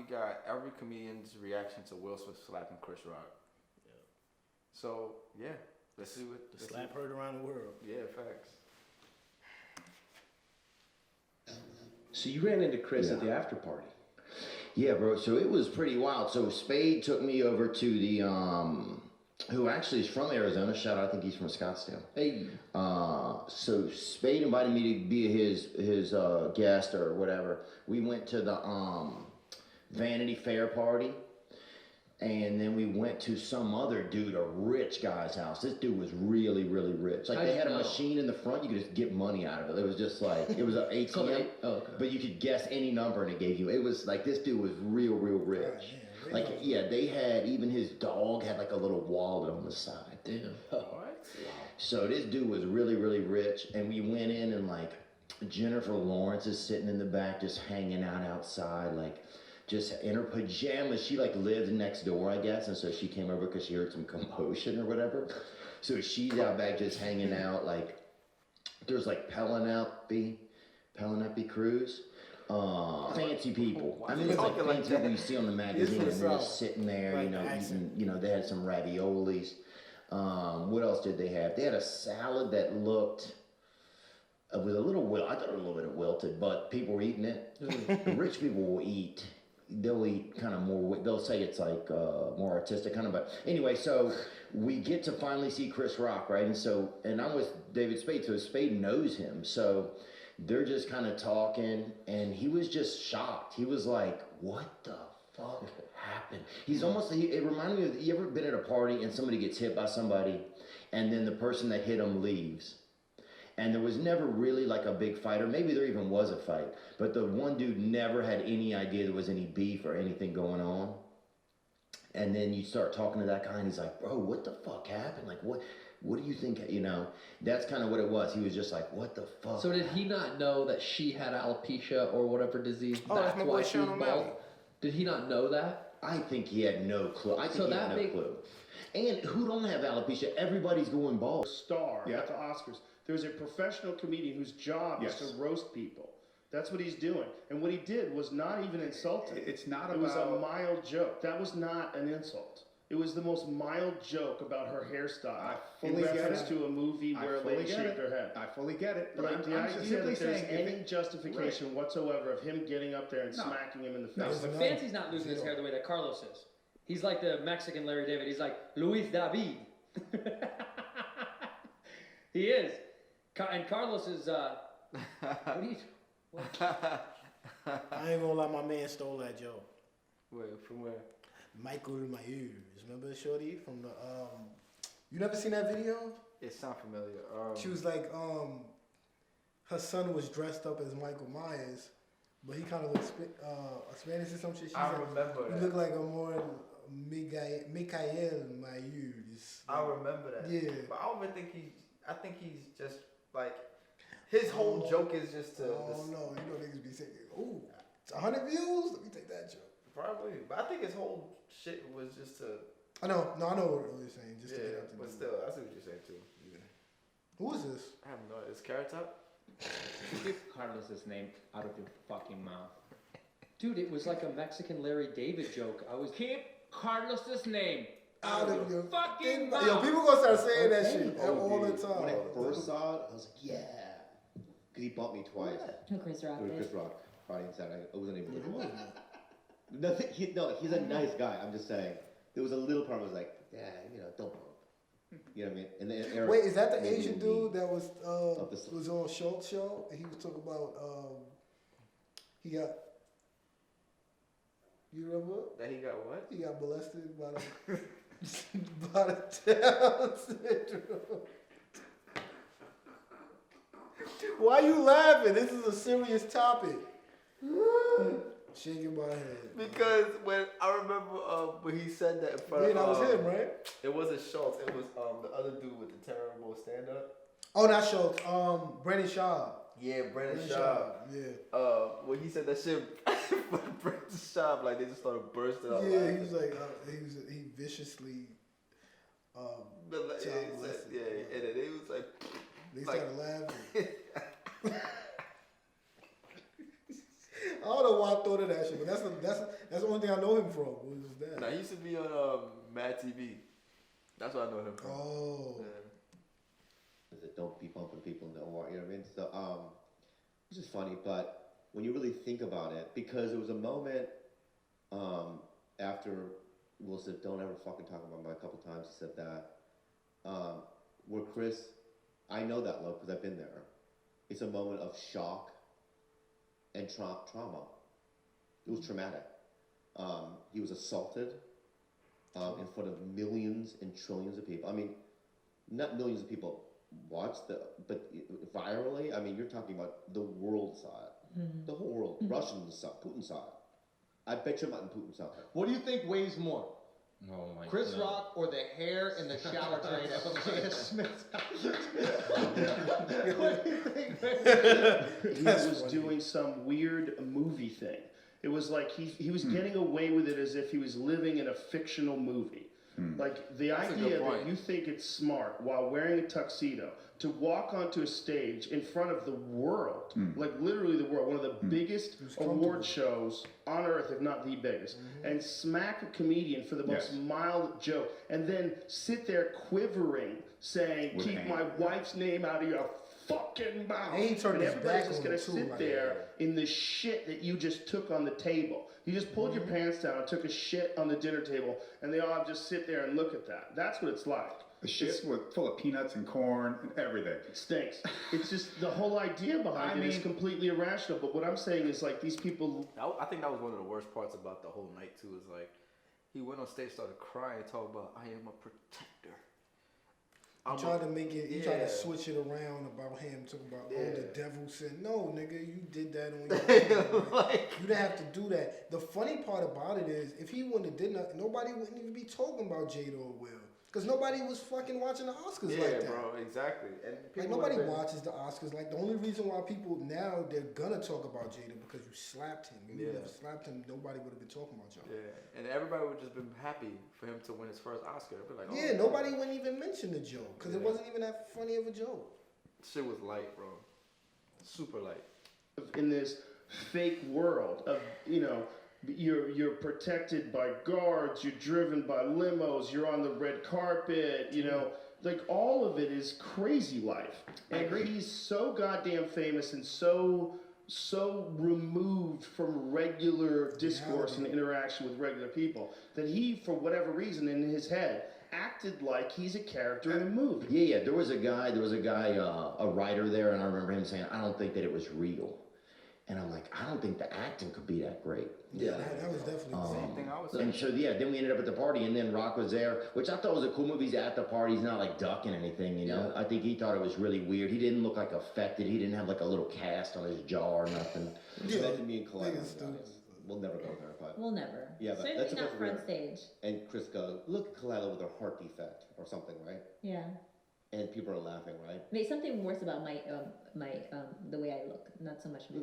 you got every comedian's reaction to Will Smith slapping Chris Rock. Yeah. So yeah, let's see what the slap heard around the world. Yeah, facts. So you ran into Chris at the after party. Yeah, bro. So it was pretty wild. So Spade took me over to the who actually is from Arizona. Shout out, I think he's from Scottsdale. Hey. So Spade invited me to be his guest or whatever. We went to the Vanity Fair party. And then we went to some other dude, a rich guy's house. This dude was really, really rich. Like, they had a machine in the front. You could just get money out of it. It was just like, it was an ATM. But you could guess any number and it gave you. It was like, this dude was real, real rich. Like, yeah, they had, even his dog had like a little wallet on the side. Damn. What? So this dude was really, really rich. And we went in and like, Jennifer Lawrence is sitting in the back just hanging out outside, like, just in her pajamas. She like lived next door, I guess, and so she came over because she heard some commotion or whatever. So she's out back just hanging out. Like, there's like Penelope Cruz, fancy people. I mean, it's like fancy people you see on the magazine, and they're just sitting there, you know, eating. You know, they had some raviolis. What else did they have? They had a salad that looked. With a little I thought it was a little bit of wilted, but people were eating it. The rich people will eat. They'll eat kind of more. They'll say it's like more artistic kind of. But anyway, so we get to finally see Chris Rock, right? And I'm with David Spade, so Spade knows him. So they're just kind of talking, and he was just shocked. He was like, "What the fuck happened?" He's almost. It reminded me of, you ever been at a party and somebody gets hit by somebody, and then the person that hit him leaves. And there was never really like a big fight, or maybe there even was a fight. But the one dude never had any idea there was any beef or anything going on. And then you start talking to that guy, and he's like, "Bro, what the fuck happened? Like, what do you think?" You know, that's kind of what it was. He was just like, "What the fuck?" So did he not know that she had alopecia or whatever disease? That's my boy Sean O'Malley. Did he not know that? I think he had no clue. I think he had no clue. And who don't have alopecia? Everybody's going bald. Star at the Oscars. There's a professional comedian whose job is to roast people. That's what he's doing. And what he did was not even insulting. It's not about... It was a mild joke. That was not an insult. It was the most mild joke about her hairstyle. In reference to a movie where a lady shaved her head. I fully get it. But like the idea that there's any justification whatsoever of him getting up there and smacking him in the face. But Fancy's not losing his hair the way that Carlos is. He's like the Mexican Larry David. He's like Luis David. He is. And Carlos is, what do you... What? I ain't gonna lie, my man stole that joke. Wait, from where? Michael Myers. Remember Shorty from the, you never seen that video? It sounds familiar. She was like, her son was dressed up as Michael Myers, but he kind of looked Spanish or some shit. I remember that. He looked like a more Mikael Myers. I remember that. Yeah. But I don't even think I think he's just like, his whole joke is just to... Oh, no, you know niggas be saying, ooh, it's 100 views? Let me take that joke. Probably. But I think his whole shit was just to... I know what you're saying. Just to get out the but still, I see what you're saying too. Yeah. Who is this? I have no idea. Is Carrot Top? Keep Carlos's name out of your fucking mouth. Dude, it was like a Mexican Larry David joke. Keep Carlos's name out of your fucking mouth. Yo, people gonna start saying that shit all the time. When I first saw it, I was like, yeah. Because he bumped me twice. Who Chris Rock did? Chris Rock. Friday and Saturday. I wasn't even looking at it. Nothing. He's a nice guy. I'm just saying. There was a little part I was like, yeah, don't bump. You know what I mean? And then Eric, wait, is that the Asian dude that was on Schultz show? And he was talking about he got. You remember? That he got what? He got molested by the by the Down syndrome. Why are you laughing? This is a serious topic. Shaking my head. Because when I remember when he said that in front of... that was him, right? It wasn't Schultz. It was the other dude with the terrible stand-up. Oh, not Schultz. Brandon Schaub. Yeah, Brandon Schaub. Yeah. When he said that shit, Brandon Schaub, like, they just started bursting out. Yeah, he was like, he viciously... and then it was like... They started laughing. don't know why I thought of that shit, but that's the only thing I know him from. Was that? Nah, he used to be on Mad TV. That's what I know him from. Oh. Yeah. Is it don't be bumping people in the OR, you know what I mean? So, which is funny, but when you really think about it, because there was a moment after Will said, "Don't ever fucking talk about me," a couple times he said that, where Chris, I know that look because I've been there. It's a moment of shock and trauma. It was traumatic. He was assaulted in front of millions and trillions of people. I mean, not millions of people watched but virally, I mean, you're talking about the world saw it. The whole world. Russians saw it. Putin saw it. I bet you Martin Putin saw it. What do you think weighs more? Oh my Chris God. Rock or the hair in the shower train of Jada Smith? What do you think? He was doing some weird movie thing. It was like he was getting away with it as if he was living in a fictional movie. Like the That's a idea good that point. you think it's smart while wearing a tuxedo to walk onto a stage in front of the world, like literally the world, one of the biggest award shows on earth, if not the biggest, and smack a comedian for the most mild joke, and then sit there quivering, saying, With "Keep anger. my wife's name out of your fucking mouth." And he turned And his everybody's back just on gonna him, too, sit like- there in the shit that you just took on the table. You just pulled your pants down and took a shit on the dinner table, and they all have to just sit there and look at that. That's what it's like. The shit's full of peanuts and corn and everything. It stinks. It's just the whole idea behind it is completely irrational. But what I'm saying is, like, these people. I think that was one of the worst parts about the whole night too. Is like he went on stage, started crying, talking about I am a protector. He tried to make it. He tried to switch it around about him talking about the devil said no, nigga, you did that on your own. Like, you didn't have to do that. The funny part about it is, if he wouldn't have did nothing, nobody wouldn't even be talking about Jada or Will, because nobody was fucking watching the Oscars like that. Yeah, bro, exactly. And Like people nobody have been- watches the Oscars. Like the only reason why people now they're gonna talk about Jada because you slapped him. If you never slapped him, nobody would have been talking about y'all. Yeah, and everybody would just been happy for him to win his first Oscar. They'd be like, oh, Yeah, nobody wouldn't even mention the joke because it wasn't even that funny of a joke. Shit was light, bro. Super light. In this fake world of, you know, you're protected by guards, you're driven by limos, you're on the red carpet, you know, like all of it is crazy life. And he's so goddamn famous and so removed from regular discourse and interaction with regular people that he, for whatever reason in his head, acted like he's a character in a movie. Yeah, there was a guy, a writer there, and I remember him saying, I don't think that it was real. And I'm like, I don't think the acting could be that great. Yeah, that was definitely the Same thing I was saying. And so, yeah, then we ended up at the party, and then Rock was there, which I thought was a cool movie. He's at the party. He's not, like, ducking anything, you know? I think he thought it was really weird. He didn't look, like, affected. He didn't have, like, a little cast on his jaw or nothing. Imagine me and Kalila. Niggas stupid. We'll never go there, but We'll never. Yeah, but Certainly that's not supposed to front be- stage. and Chris goes, look at Kalila with her heart defect or something, right? Yeah. And people are laughing, right? There's something worse about my the way I look, not so much my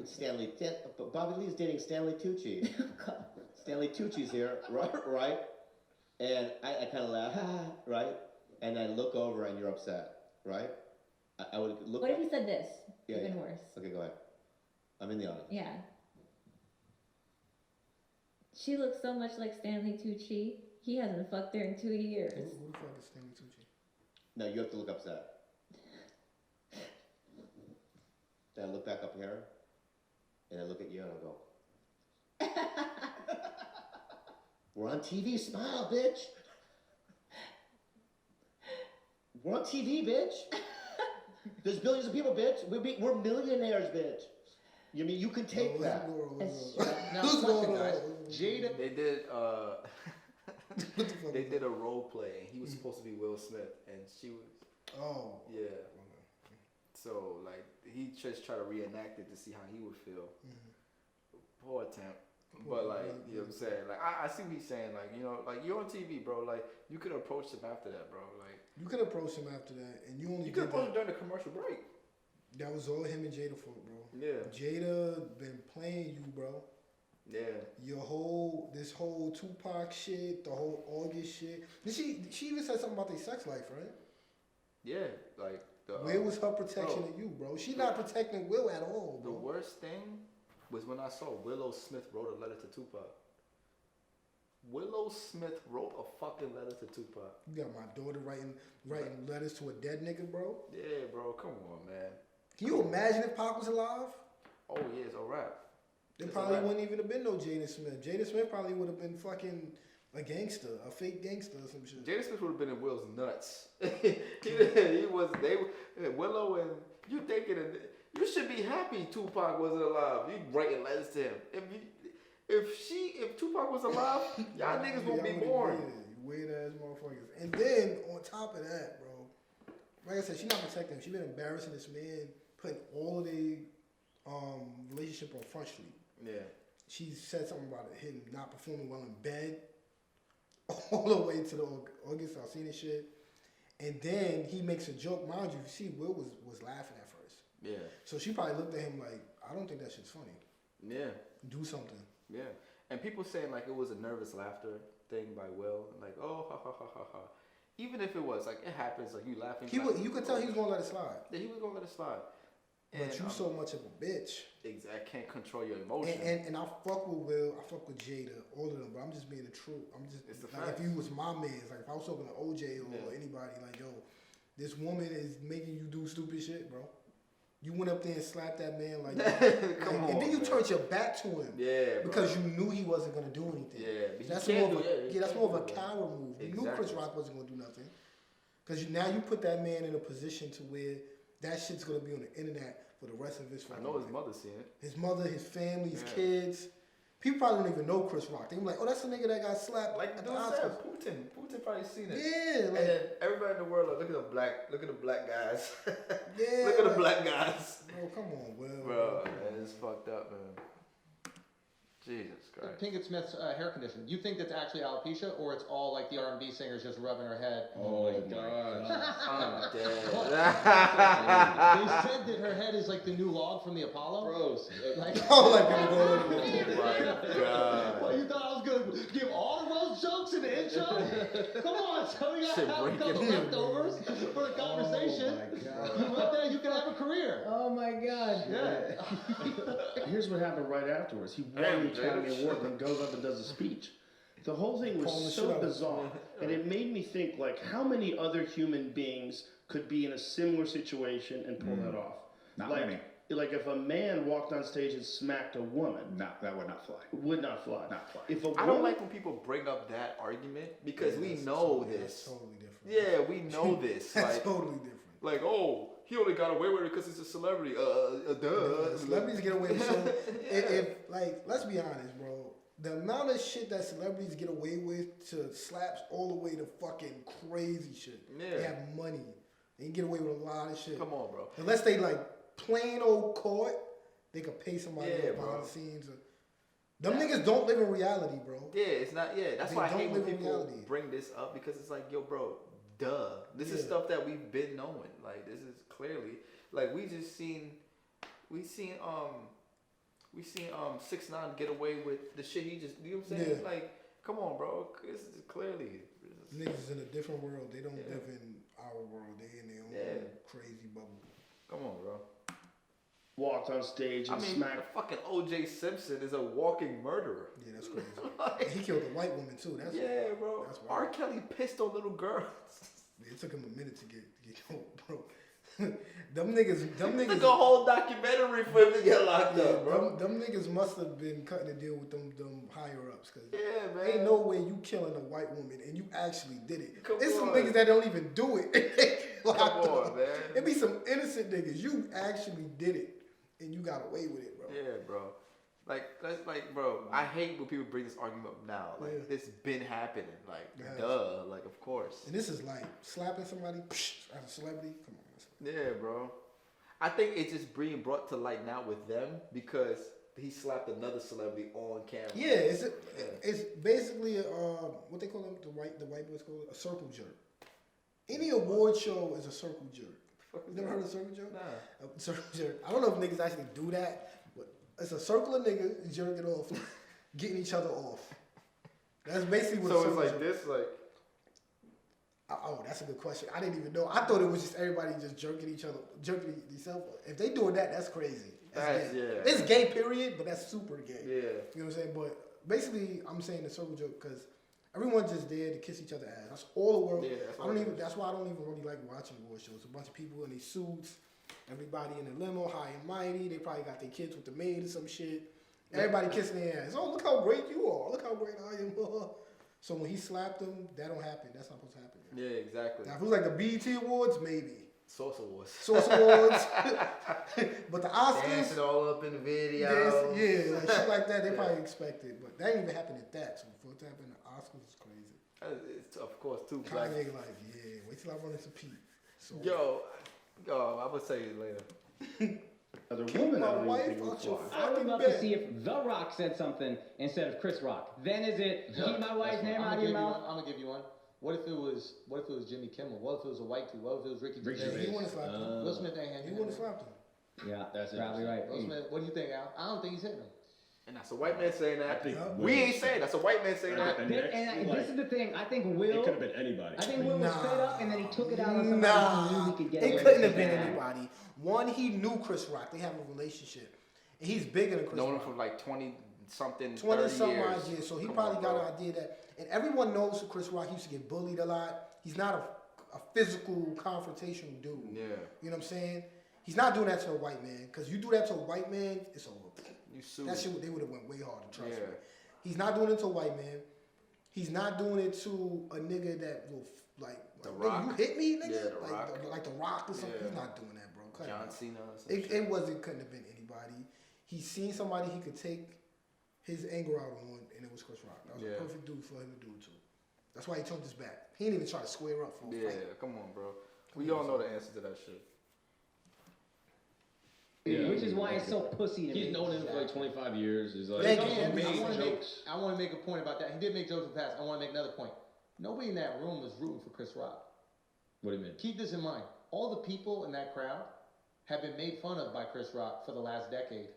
But Bobby Lee's dating Stanley Tucci. God. Stanley Tucci's here, right? And I kind of laugh, right? And I look over and you're upset, right? I would look. What if he said this? Yeah, Even yeah. worse. Okay, go ahead. I'm in the audience. Yeah. She looks so much like Stanley Tucci. He hasn't fucked her in 2 years. Who the fuck is Stanley Tucci? No, you have to look upset. Then I look back up here, and I look at you and I go, we're on TV, smile, bitch. We're on TV, bitch. There's billions of people, bitch. We're millionaires, bitch. You mean you can take that? That's Now, Who's listen, going guys. on? Jada. They did What the fuck they is did that? a role play, and he was supposed to be Will Smith, and she was Oh. So like he just tried to reenact it to see how he would feel. Poor attempt. But like, you know what I'm saying? Like I see what he's saying, like, you know, like you're on TV, bro, like you could approach him after that, bro. Like You could approach him after that, and you only you could did approach him that. during the commercial break. That was all him and Jada fault, bro. Yeah. Jada been playing you, bro. Yeah. This whole Tupac shit, the whole August shit. She even said something about their sex life, right? Yeah. Like the Where was her protection of you, bro? She not protecting Will at all, the bro. worst thing was when I saw Willow Smith wrote a letter to Tupac. Willow Smith wrote a fucking letter to Tupac. You got my daughter writing letters to a dead nigga, bro? Yeah, bro. Come on, man. Can you imagine if Pac was alive? Oh, yeah, it's a rap. There probably wouldn't even have been no Jada Smith. Jada Smith probably would have been fucking a gangster, a fake gangster or some shit. Jada Smith would have been in Will's nuts. Willow and you thinking, you should be happy Tupac wasn't alive. You writing letters to him. If Tupac was alive, y'all niggas won't be born. Weird ass motherfuckers. And then on top of that, bro, like I said, she not protecting him. She been embarrassing this man, putting all of the relationship on Front Street. Yeah. She said something about him not performing well in bed, all the way to the August Alsina shit. And then he makes a joke, mind you. See, Will was laughing at first. Yeah. So she probably looked at him like, I don't think that shit's funny. Yeah. Do something. Yeah. And people saying like it was a nervous laughter thing by Will, like ha ha ha ha ha. Even if it was like it happens, like you laughing. You could tell he was gonna let it slide. Yeah, he was gonna let it slide. But you so much of a bitch. Exactly. I can't control your emotions. And I fuck with Will, I fuck with Jada, all of them. But I'm just being the truth. It's the like if you was my man, like if I was talking to OJ or anybody, like yo, this woman is making you do stupid shit, bro. You went up there and slapped that man like that. And then you turned your back to him. Yeah, because you knew he wasn't gonna do anything. Yeah, but that's more of a coward move. You knew Chris Rock wasn't gonna do nothing. Because now you put that man in a position to where that shit's gonna be on the internet for the rest of his family. I know his mother's seen it. His mother, his family, his kids. People probably don't even know Chris Rock. They be like, oh, that's the nigga that got slapped. Like the dude said, Putin probably seen it. Yeah, like, and then everybody in the world like, look at the black guys. Yeah, look at the black guys. Bro, come on, Will. Bro, man, it's fucked up, man. Jesus Christ. Pinkett Smith's hair condition. You think that's actually alopecia, or it's all like the R&B singers just rubbing her head? Oh my God. I'm dead. They said that her head is like the new log from the Apollo. Gross. Like, oh my God. Well, you thought I was going to give all of those jokes in the intro? Come on, so we got to have a couple leftovers for the conversation. Oh my God. You went there, you can have a career. Oh my God. Yeah. Here's what happened right afterwards. He won the Academy Award, then goes up and does a speech. The whole thing was so bizarre, and it made me think, like, how many other human beings could be in a similar situation and pull that off? Not like, many. Like if a man walked on stage and smacked a woman. No, that would not fly. Would not fly. Not fly. If a I don't like when people bring up that argument because we know this. That's totally different. Yeah, we know this. That's like, totally different. Like, oh, he only got away with it because he's a celebrity. Duh. Celebrities get away with so if like, let's be honest, bro. The amount of shit that celebrities get away with to slaps all the way to fucking crazy shit. Yeah. They have money. They can get away with a lot of shit. Come on, bro. Unless they like plain old caught, they could pay somebody behind the scenes. Them niggas don't live in reality, bro. Yeah, it's not. Yeah, that's They why I don't hate when live in people reality. bring this up because it's like, yo, bro, duh. This is stuff that we've been knowing. Like, this is clearly like we seen 6ix9ine get away with the shit he just. You know what I'm saying? Yeah. Like, come on, bro. This is clearly. Niggas is in a different world. They don't live in our world. They in their own crazy bubble. Come on, bro. Walked on stage and smacked. Fucking O.J. Simpson is a walking murderer. Yeah, that's crazy. And he killed a white woman too. That's bro. That's R. Kelly pissed on little girls. It took him a minute to get killed, bro. them niggas. It took a whole documentary for him to get locked up, bro. Them niggas must have been cutting a deal with them higher ups, cause man. Ain't no way you killing a white woman and you actually did it. There's some niggas that don't even do it. Come on, man. It be some innocent niggas. You actually did it and you got away with it, bro. Yeah, bro. Like, that's like, bro, I hate when people bring this argument up now. Like, it's been happening. Like, duh. Like, of course. And this is like slapping somebody as a celebrity. Come on. Yeah, bro. I think it's just being brought to light now with them because he slapped another celebrity on camera. Yeah, it's basically what they call them, the white boys call it, a circle jerk. Any award show is a circle jerk. You never heard of a circle jerk? Nah. A circle jerk. I don't know if niggas actually do that, but it's a circle of niggas jerking off, getting each other off. That's basically what. So it's like this, like. Oh, that's a good question. I didn't even know. I thought it was just everybody just jerking themselves. If they doing that, that's crazy. It's gay. Yeah. It's gay, period, but that's super gay. Yeah. You know what I'm saying? But basically, I'm saying the circle joke because everyone's just there to kiss each other ass. That's all the world. Yeah, That's why I don't even really like watching award shows. A bunch of people in these suits, everybody in a limo, high and mighty. They probably got their kids with the maid or some shit. Everybody kissing their ass. Oh, look how great you are. Look how great I am. So when he slapped them, that don't happen. That's not supposed to happen. Yeah, exactly. Now, if it was like the BET Awards, maybe. Source Awards. But the Oscars. Dancing all up in the video. Yeah, like shit like that, they probably expect it. But that didn't even happen at that. So for it to happen at the Oscars is crazy. It's, of course, too. Black. Kanye like, yeah, wait till I run into Pete. So, Yo, I'm going to say it later. As a keep woman, my I don't wife even think out your fly. I would fucking love bed. to see if The Rock said something instead of Chris Rock. Then is it keep my wife's name out of your mouth? I'm gonna give you one. What if it was Jimmy Kimmel? What if it was a white dude? What if it was Ricky Gervais? He wouldn't slap him. Will Smith ain't He him. wouldn't slap him. Yeah, That's probably right. Will Smith, what do you think, Al? I don't think he's hitting him. And that's a white man saying that. I think We ain't saying that's a white man saying that. And next, This is the thing. I think it Will. could have been anybody. I think Will was Nah. fed up and then he took it out on somebody who knew he could get away It with couldn't have been Yeah. anybody. One, he knew Chris Rock. They have a relationship. And he's bigger than Chris Known him Rock. for like 20-something, 20 30 some years. odd years. So he Come probably on, got bro. an idea that, and everyone knows Chris Rock used to get bullied a lot. He's not a physical confrontational dude. Yeah. You know what I'm saying? He's not doing that to a white man. Because you do that to a white man, it's over. You sue. That shit, they would have went way harder, trust Yeah. me. He's not doing it to a white man. He's not doing it to a nigga that will, The nigga, Rock. you hit me, nigga? Yeah, The like, Rock. Like The Rock or something. Yeah. He's not doing that, bro. Cut it John out. Cena or some shit. It couldn't have been anybody. He's seen somebody he could take his anger out on, and it was Chris Rock. That was Yeah. a perfect dude for him to do it to. That's why he turned his back. He didn't even try to square up for a Yeah, fight. come on, bro. We all know the answer to that shit. Yeah. Which is why it's so pussy to me. He's known him for like 25 years. He's like, Thank he's you. also made I jokes. want to make a point about that. He did make jokes in the past. I want to make another point. Nobody in that room was rooting for Chris Rock. What do you mean? Keep this in mind. All the people in that crowd have been made fun of by Chris Rock for the last decade.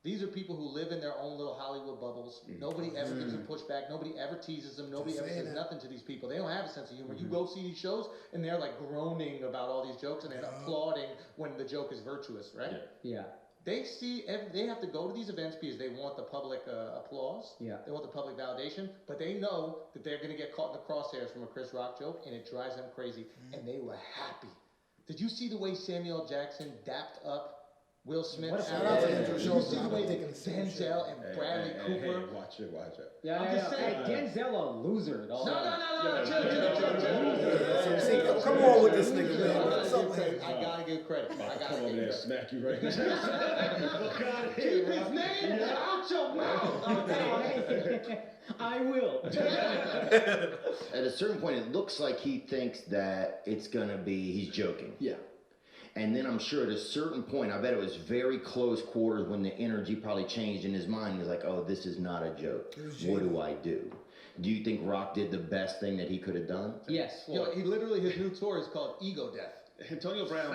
These are people who live in their own little Hollywood bubbles. Nobody ever gives them pushback. Nobody ever teases them. Nobody Just ever saying says that. nothing to these people. They don't have a sense of humor. You go see these shows and they're like groaning about all these jokes and they're applauding when the joke is virtuous, right? Yeah. They they have to go to these events because they want the public applause. Yeah. They want the public validation, but they know that they're going to get caught in the crosshairs from a Chris Rock joke, and it drives them crazy. And they were happy. Did you see the way Samuel Jackson dapped up Will Smith? What a Shout out to Andrew Did you Schultz. see the I've way been thinking the same shit. Denzel and Bradley Cooper? Hey, watch it. Yeah, I'm just saying. Hey, Denzel a loser. No, chill. See, come on with this nigga, man. What's up, man? I gotta give credit. I'm I about to gotta come over give there and credit. smack you right now. Keep his name out your mouth. I will. At a certain point, it looks like he thinks that it's gonna be, he's joking. Yeah. And then I'm sure at a certain point, I bet it was very close quarters when the energy probably changed in his mind. He was like, oh, this is not a joke. What do I do? Do you think Rock did the best thing that he could have done? Yes. Yo, he literally, his new tour is called Ego Death. Antonio Brown.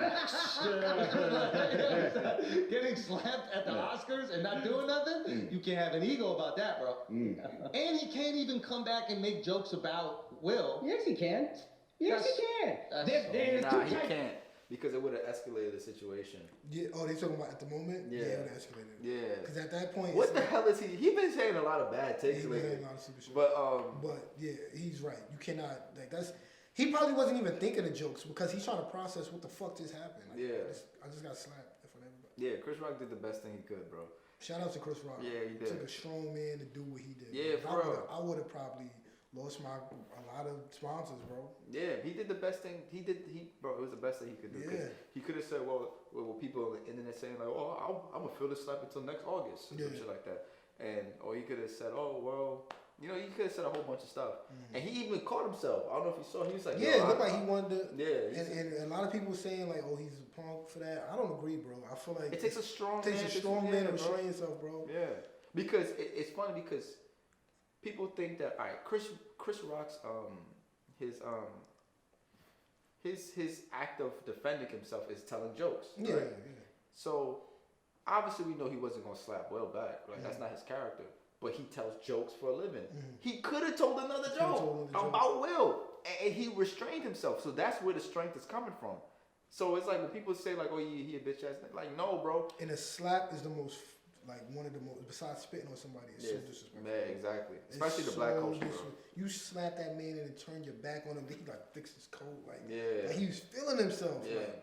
Getting slapped at the Oscars and not doing nothing? You can't have an ego about that, bro. And he can't even come back and make jokes about Will. Yes, he can. Yes, he can. That's There's Nah, two he types. can't. Because it would have escalated the situation. Yeah, oh, they talking about at the moment? Yeah. it would escalated. Yeah. Because at that point, What it's the like- hell is he? He been saying a lot of bad takes He been lately. saying a lot of stupid shit. But yeah, he's right. You cannot like that's. He probably wasn't even thinking of jokes because he's trying to process what the fuck just happened. Like, Yeah. I just got slapped in front of everybody. yeah, Chris Rock did the best thing he could, bro. Shout out to Chris Rock. Yeah, he did. Took a strong man to do what he did. Yeah, bro. for real. I would have probably lost a lot of sponsors, bro. Yeah, he did the best thing. Bro, it was the best thing he could do. 'Cause Yeah. He could have said, well, people on the internet saying like, oh, I'm gonna feel this slap until next August, or some Yeah. shit like that. Or he could have said, oh, well, you know, he could have said a whole bunch of stuff. And he even caught himself. I don't know if you saw. He was like, Yeah, it looked like he wanted to. Yeah, he And a lot of people were saying like, oh, he's a punk for that. I don't agree, bro. I feel like it takes a strong it takes man a strong man to bro. restrain himself, bro. Yeah, because it's funny because people think that all right, Chris Rock's his act of defending himself is telling jokes. Yeah, right? yeah. So obviously we know he wasn't gonna slap Will back. Like that's not his character. But he tells jokes for a living. He could have told another joke about Will, and he restrained himself. So that's where the strength is coming from. So it's like when people say like, "Oh, he a bitch ass," like, no, bro. And a slap is the most, like, one of the most, besides spitting on somebody, it's so disrespectful. Yeah, exactly. Especially the black culture, bro. You slap that man and then turn your back on him, he like fix his coat, like, Yeah. like he was feeling himself. Yeah. Like,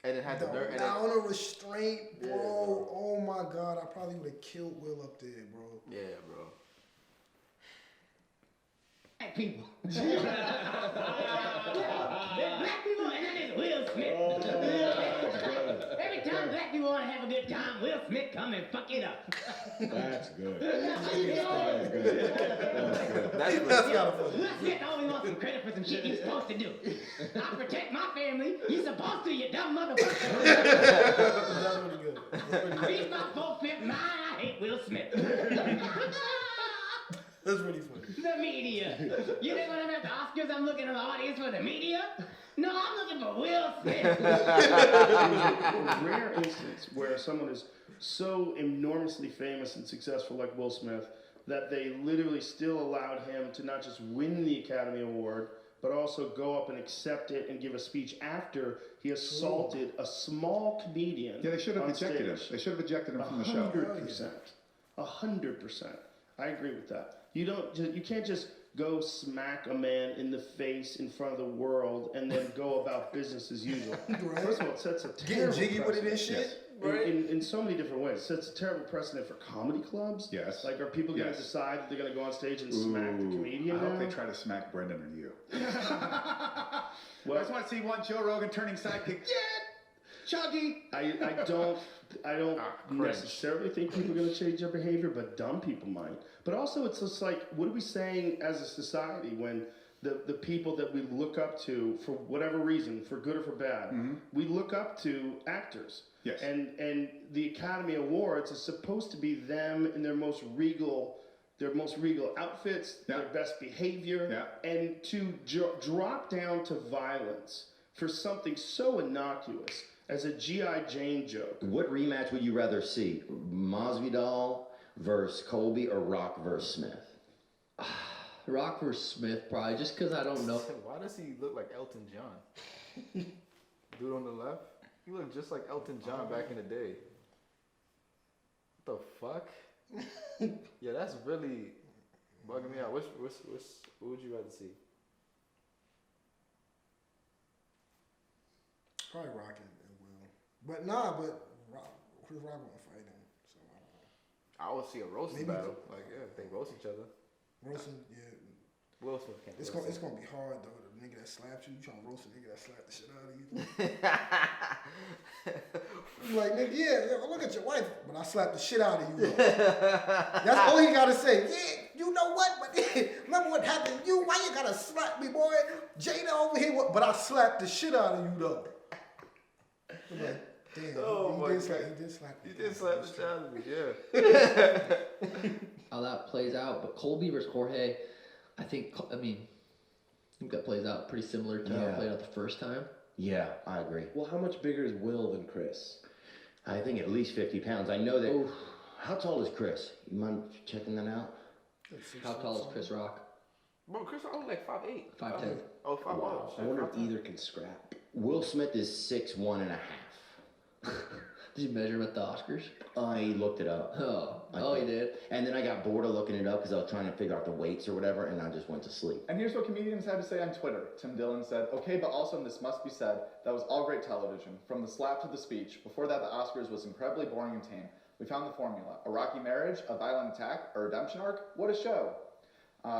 and it had the dirt. Down a restraint, bro. Yeah, bro. Oh my God, I probably would have killed Will up there, bro. Yeah, bro. Black people. Black people, and then there's Will Smith. Every time black people want to have a good time, Will Smith come and fuck it up. That's good. That's good. Will Smith always wants some credit for some shit he's supposed to do. I protect my family. You're supposed to, you dumb motherfucker. That's really good. He's my 4/5 mine. I hate Will Smith. That's really funny. The media. You think when I'm at the Oscars, I'm looking at the audience for the media? No, I'm looking for Will Smith. A rare instance where someone is so enormously famous and successful like Will Smith that they literally still allowed him to not just win the Academy Award, but also go up and accept it and give a speech after he assaulted a small comedian. Yeah, they should have ejected him. stage. They should have ejected him from the show. 100%. 100%. I agree with that. You can't just go smack a man in the face in front of the world and then go about business as usual. Right. First of all, it sets a terrible Getting jiggy with it and precedent. shit. Right. In so many different ways. It sets a terrible precedent for comedy clubs. Yes. Like, are people going to Yes. decide that they're going to go on stage and smack the comedian I hope down? they try to smack Brendan or you. Well, I just want to see one Joe Rogan turning sidekick. Yeah, Chuggy. I don't cringe. necessarily think people are going to change their behavior, but dumb people might. But also, it's just like, what are we saying as a society when the people that we look up to, for whatever reason, for good or for bad, we look up to actors. Yes. And the Academy Awards is supposed to be them in their most regal outfits, Yeah. their best behavior, Yeah. and to drop down to violence for something so innocuous as a G.I. Jane joke. What rematch would you rather see? Masvidal versus Colby or Rock versus Smith? Rock versus Smith, probably, just because I don't know. Why does he look like Elton John? Dude on the left? He looked just like Elton John back in the day. What the fuck? Yeah, that's really bugging me out. What would you rather see? Probably Rock and Will. But nah, but Chris Rock won't fight him. So I don't know. I would see a roasting Maybe battle. Like, yeah, if they roast each other. Roasting, yeah. Will Smith can't It's roast gonna be hard though. The nigga that slapped you trying to roast a nigga that slapped the shit out of you. You like, nigga, yeah, look at your wife, but I slapped the shit out of you. That's all he gotta say. Yeah, you know what? But remember what happened to you? Why you gotta slap me, boy? Jada over here, but I slapped the shit out of you though. I'm like, damn, he did slap me. He did slap the shit out of me, yeah. How that plays out, but Colby versus Jorge, I think that plays out pretty similar to how it played out the first time. Yeah, I agree. Well, how much bigger is Will than Chris? I think at least 50 pounds. I know that. Oof. How tall is Chris? You mind checking that out? How tall is Chris Rock? Bro, Chris Rock only like 5'8". 5'10". Oh, 5'1". Wow. I wonder if either can scrap. Will Smith is 6'1 and a half. Did you measure him at the Oscars? I looked it up. Oh, you did? And then I got bored of looking it up because I was trying to figure out the weights or whatever, and I just went to sleep. And here's what comedians had to say on Twitter. Tim Dillon said, "Okay, but also, and this must be said, that was all great television. From the slap to the speech. Before that, the Oscars was incredibly boring and tame. We found the formula. A rocky marriage, a violent attack, a redemption arc. What a show."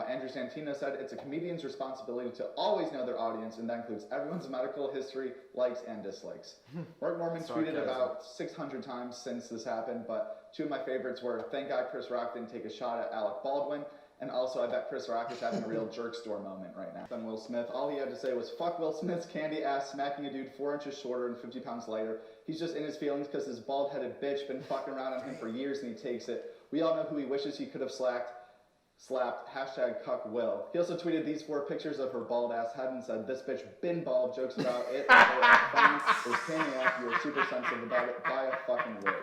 Andrew Santina said, "It's a comedian's responsibility to always know their audience, and that includes everyone's medical history, likes and dislikes." Mark Norman tweeted about 600 times since this happened, but two of my favorites were, "Thank God Chris Rock didn't take a shot at Alec Baldwin," and also, "I bet Chris Rock is having a real jerk store moment right now." Then Will Smith, all he had to say was, "Fuck Will Smith's candy ass smacking a dude 4 inches shorter and 50 pounds lighter. He's just in his feelings because his bald-headed bitch been fucking around on him for years and he takes it. We all know who he wishes he could have slapped, hashtag cuck Will." He also tweeted these 4 pictures of her bald ass head and said, "This bitch been bald, jokes about it, it was panning out, you were super sensitive about it, buy a fucking wig."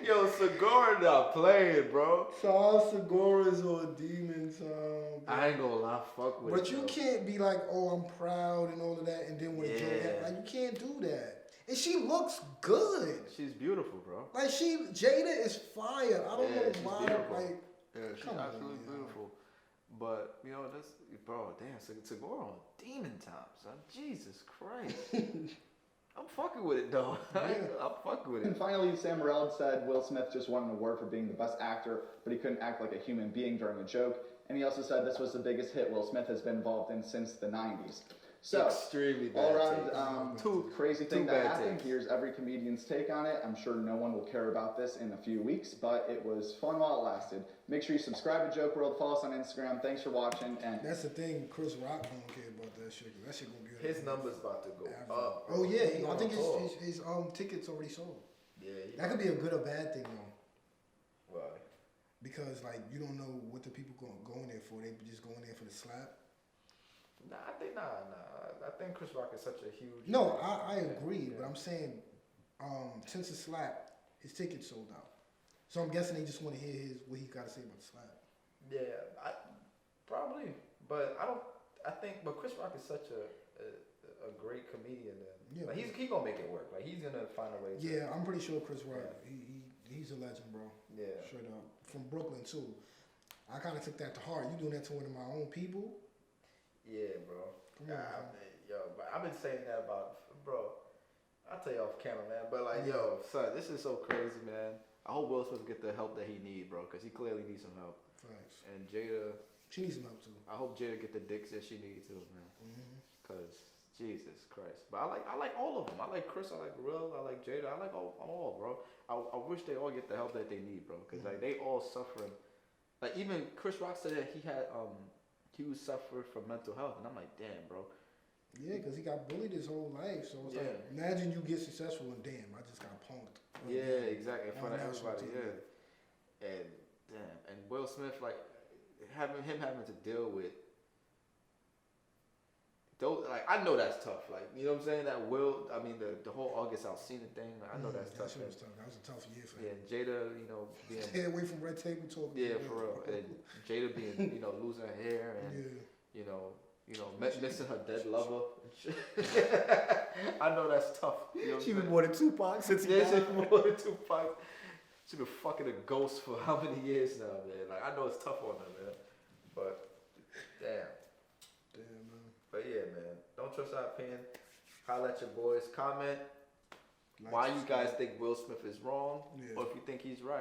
Yo, Segura not playing, bro. Saul Segura's on Demon Time. I ain't gonna lie, fuck with it. But you can't be like, oh, I'm proud and all of that, and then when it joke, like, you can't do that. And she looks good. She's beautiful, bro. Like Jada is fire. I don't know why. Beautiful. Like, yeah, she's absolutely beautiful. But you know, that's bro. Damn, Segura on Demon Time, son. Jesus Christ. I'm fucking with it though. I'm fucking with it. And finally, Sam Morrell said Will Smith just won an award for being the best actor, but he couldn't act like a human being during a joke. And he also said this was the biggest hit Will Smith has been involved in since the 90s. So, extremely bad all around, crazy thing that happened. Here's every comedian's take on it. I'm sure no one will care about this in a few weeks, but it was fun while it lasted. Make sure you subscribe to Joke World, follow us on Instagram. Thanks for watching. And that's the thing, Chris Rock don't care about that shit. That shit gonna be his numbers about to go up. Oh yeah, I think his tickets already sold. Yeah, that could be a good or bad thing though. Why? Because like you don't know what the people go in there for. They just go in there for the slap. Nah, I think Chris Rock is such a huge. No, I agree, but I'm saying, since the slap, his tickets sold out. So I'm guessing they just want to hear what he got to say about the slap. Yeah, probably, but but Chris Rock is such a great comedian. That like he's gonna make it work. Like he's gonna find a way. Yeah, I'm pretty sure Chris Rock. He's a legend, bro. Yeah, straight up from Brooklyn too. I kind of took that to heart. You doing that to one of my own people? Yeah, bro. But I've been saying that about, bro. I'll tell you off camera, man. But like, yo, son, this is so crazy, man. I hope Will Smith get the help that he needs, bro, because he clearly needs some help. Thanks. And Jada, she needs some help too. I hope Jada get the dicks that she needs too, man. Because Jesus Christ. But I like all of them. I like Chris. I like Will. I like Jada. I like all, bro. I wish they all get the help that they need, bro, because like they all suffering. Like even Chris Rock said that he was suffering from mental health, and I'm like, damn, bro. Yeah, because he got bullied his whole life. So it's like, imagine you get successful and damn, I just got punked. Yeah, exactly. In front of everybody. Yeah. And damn, and Will Smith like having to deal with. Like I know that's tough. Like you know what I'm saying. That the whole August Alsina thing. Like, I know that's tough. That was tough. That was a tough year for him. Yeah, Jada, being stay away from red table talk. Yeah, for real. And Jada being losing her hair and missing her dead lover. I know that's tough. You know she been more than Tupac since he died. She been more than Tupac. She been fucking a ghost for how many years now, man? Like I know it's tough on her, man. But damn. But yeah, man. Don't trust our opinion. Holla at your boys. Comment why you guys think Will Smith is wrong, or if you think he's right.